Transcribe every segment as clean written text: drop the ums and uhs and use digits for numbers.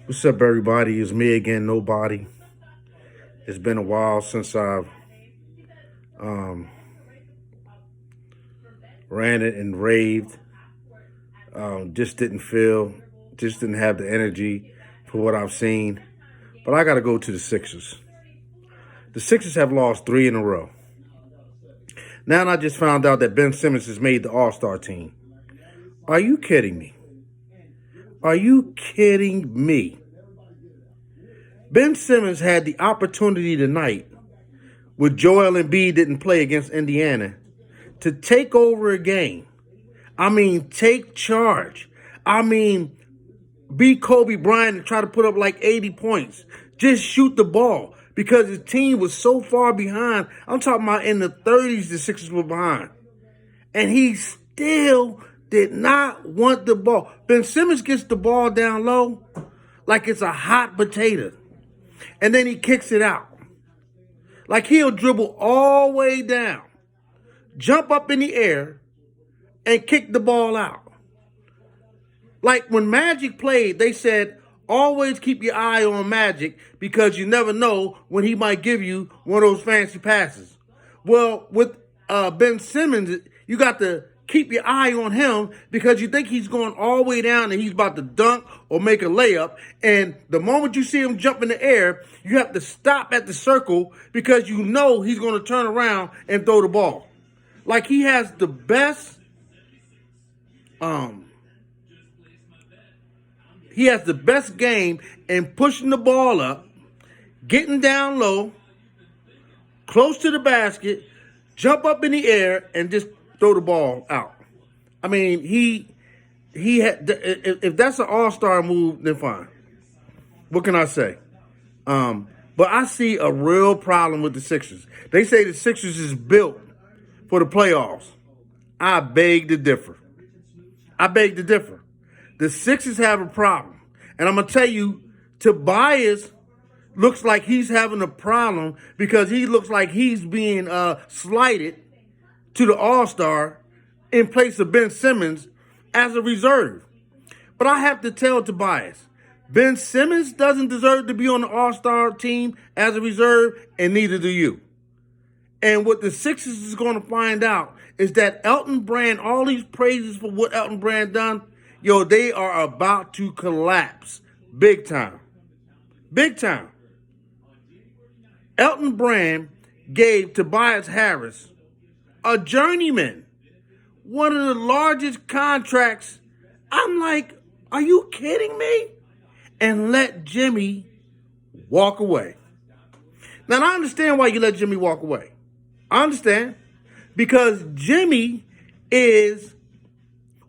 What's up, everybody? It's me again, Nobody. It's been a while since I've um, ranted and raved. Just didn't have the energy for what I've seen. But I got to go to the Sixers. The Sixers have lost 3 in a row. Now I just found out that Ben Simmons has made the All-Star team. Are you kidding me? Are you kidding me? Ben Simmons had the opportunity tonight, with Joel Embiid didn't play against Indiana, to take over a game. I mean, take charge. I mean, be Kobe Bryant and try to put up like 80 points. Just shoot the ball because his team was so far behind. I'm talking about in the 30s, the Sixers were behind. And he still did not want the ball. Ben Simmons gets the ball down low like it's a hot potato. And then he kicks it out. Like he'll dribble all the way down, jump up in the air, and kick the ball out. Like when Magic played, they said, always keep your eye on Magic because you never know when he might give you one of those fancy passes. Well, with Ben Simmons, you got to keep your eye on him because you think he's going all the way down and he's about to dunk or make a layup. And the moment you see him jump in the air, you have to stop at the circle because you know he's going to turn around and throw the ball. Like he has the best game in pushing the ball up, getting down low, close to the basket, jump up in the air, and just throw the ball out. I mean, he had. If that's an all-star move, then fine. What can I say? But I see a real problem with the Sixers. They say the Sixers is built for the playoffs. I beg to differ. The Sixers have a problem. And I'm going to tell you, Tobias looks like he's having a problem because he looks like he's being slighted to the All-Star in place of Ben Simmons as a reserve. But I have to tell Tobias, Ben Simmons doesn't deserve to be on the All-Star team as a reserve, and neither do you. And what the Sixers is going to find out is that Elton Brand, all these praises for what Elton Brand done, they are about to collapse big time. Big time. Elton Brand gave Tobias Harris, a journeyman, one of the largest contracts. I'm like, are you kidding me? And let Jimmy walk away. Now, I understand why you let Jimmy walk away. I understand. Because Jimmy is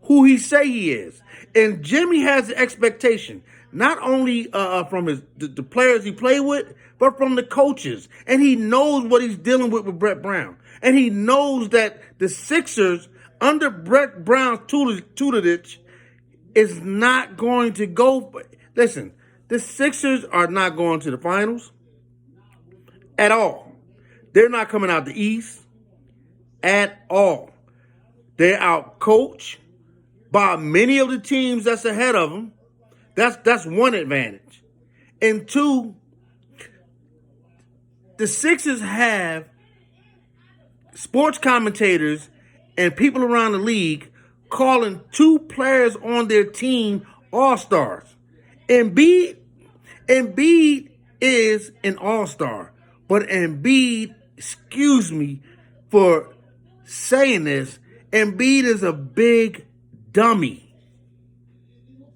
who he say he is. And Jimmy has the expectation, not only from the players he play with, but from the coaches. And he knows what he's dealing with Brett Brown. And he knows that the Sixers, under Brett Brown's tutelage, is not going to go. Listen, the Sixers are not going to the finals at all. They're not coming out the East at all. They're out coached by many of the teams that's ahead of them. That's one advantage. And two, the Sixers have sports commentators and people around the league calling 2 players on their team all-stars. Embiid is an all-star, but Embiid, excuse me for saying this, Embiid is a big dummy,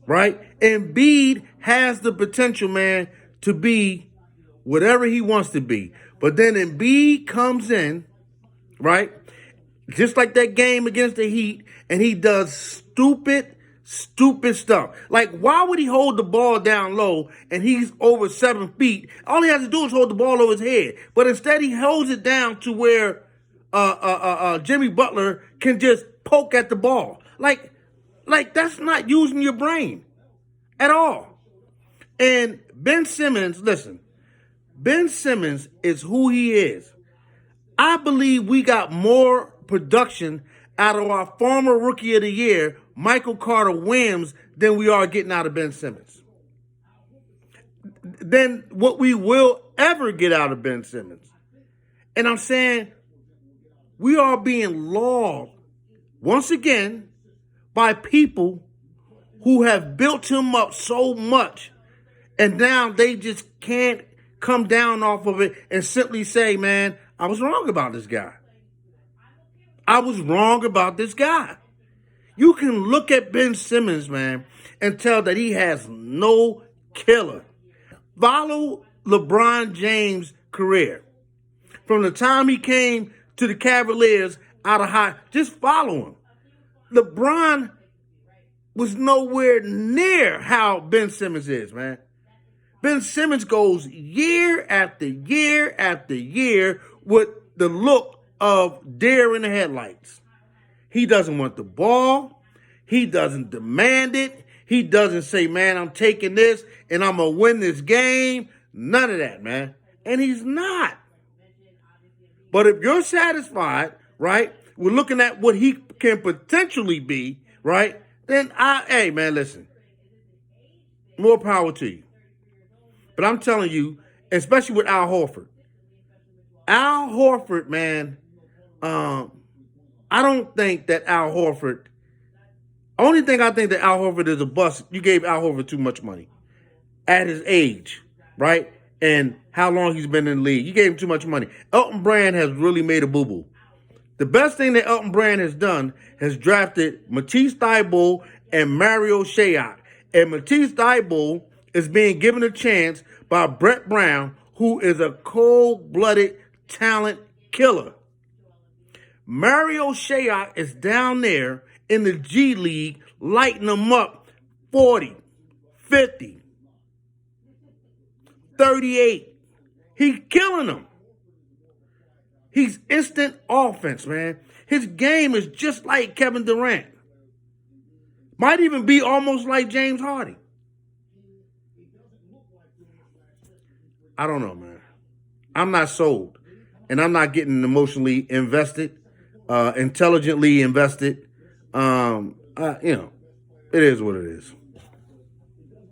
right? Embiid has the potential, man, to be whatever he wants to be. But then Embiid comes in, right, just like that game against the Heat, and he does stupid stuff. Like, why would he hold the ball down low and he's over 7 feet? All he has to do is hold the ball over his head. But instead, he holds it down to where Jimmy Butler can just poke at the ball. Like that's not using your brain at all. And Ben Simmons, listen, Ben Simmons is who he is. I believe we got more production out of our former Rookie of the Year, Michael Carter Williams, than we are getting out of Ben Simmons. than what we will ever get out of Ben Simmons. And I'm saying we are being lulled once again by people who have built him up so much, and now they just can't come down off of it and simply say, man, I was wrong about this guy. I was wrong about this guy. You can look at Ben Simmons, man, and tell that he has no killer. Follow LeBron James' career. From the time he came to the Cavaliers out of high, just follow him. LeBron was nowhere near how Ben Simmons is, man. Ben Simmons goes year after year after year with the look of deer in the headlights. He doesn't want the ball. He doesn't demand it. He doesn't say, man, I'm taking this and I'm going to win this game. None of that, man. And he's not. But if you're satisfied, right, we're looking at what he can potentially be, right, then hey, man, listen, more power to you. But I'm telling you, especially with Al Horford. Al Horford, man, I don't think that Al Horford, only thing I think that Al Horford is a bust, you gave Al Horford too much money at his age, right? And how long he's been in the league. You gave him too much money. Elton Brand has really made a boo-boo. The best thing that Elton Brand has done has drafted Matisse Thybulle and Mario Shayok. And Matisse Thybulle is being given a chance by Brett Brown, who is a cold-blooded talent killer. Mario Shayok is down there in the G League lighting them up 40, 50, 38. He's killing them. He's instant offense, man. His game is just like Kevin Durant. Might even be almost like James Harden. I don't know, man. I'm not sold. And I'm not getting emotionally invested, intelligently invested. It is what it is.